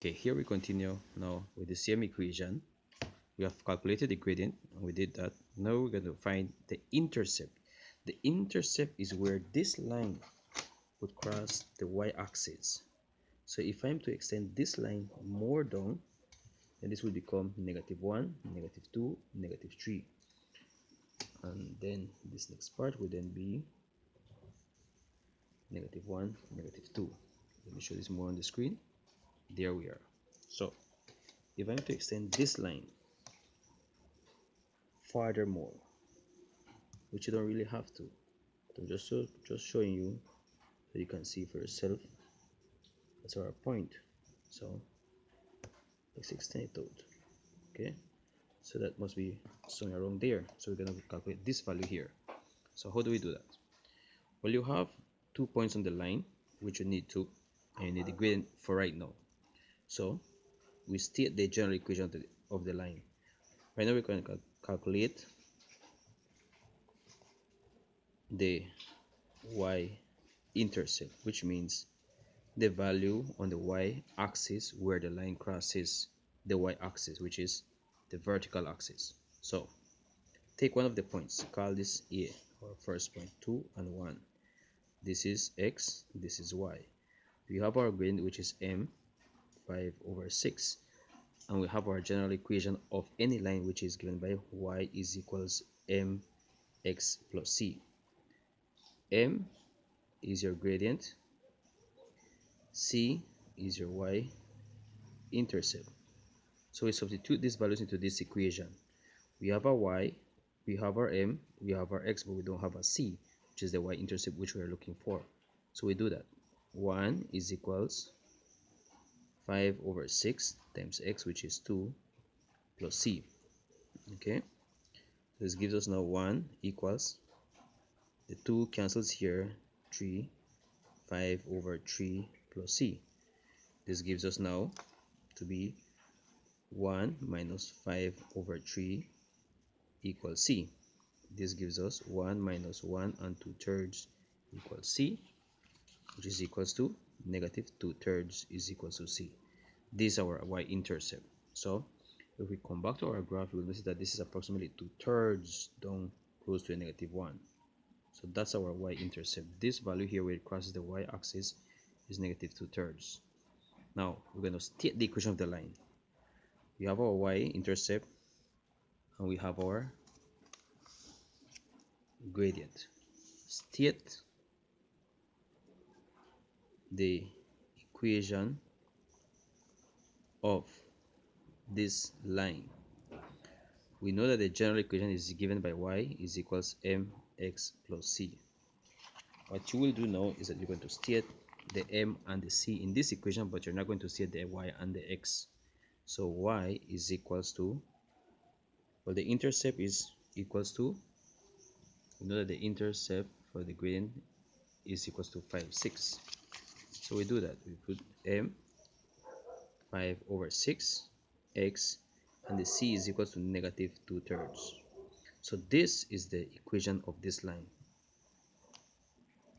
Okay, here we continue now with the same equation. We have calculated the gradient and we did that. Now we're going to find the intercept. The intercept is where this line would cross the y-axis. So if I'm to extend this line more down, then this will become -1, -2, -3. And then this next part will then be -1, -2. Let me show this more on the screen. There we are. So if I'm to extend this line furthermore, which you don't really have to, but I'm just showing you so you can see for yourself. That's our point. So let's extend it out. Okay, so that must be somewhere around there. So we're going to calculate this value here. So how do we do that? Well, you have 2 points on the line which you need to, and you need the gradient for right now. So we state the general equation of the line. Right now we're going to calculate the y-intercept, which means the value on the y-axis where the line crosses the y-axis, which is the vertical axis. So take one of the points, call this A, our first point, 2 and 1. This is x, this is y. We have our gradient, which is m 5/6, and we have our general equation of any line which is given by y is equals mx plus c. M is your gradient, c is your y-intercept. So we substitute these values into this equation. We have our y, we have our m, we have our x, but we don't have a c, which is the y-intercept which we are looking for. So we do that. 1 is equals 5/6 times x, which is 2, plus c. Okay, so this gives us now 1 equals, the 2 cancels here, 3, 5/3 plus c. This gives us now to be 1 minus 5/3 equals c. This gives us 1 minus 1 and 2/3 equals c, which is equals to -2/3 is equals to c. This is our y-intercept. So if we come back to our graph, we will notice that this is approximately 2/3 down close to a -1. So that's our y-intercept. This value here where it crosses the y-axis is -2/3. Now we're going to state the equation of the line. We have our y-intercept and we have our gradient. State the equation of this line. We know that the general equation is given by y is equals mx plus c. What you will do now is that you're going to state the m and the c in this equation, but you're not going to state the y and the x. So y is equals to, well, the intercept is equals to, we know that the intercept for the gradient is equals to 5/6. So we do that. We put m 5/6 x, and the c is equals to -2/3. So this is the equation of this line.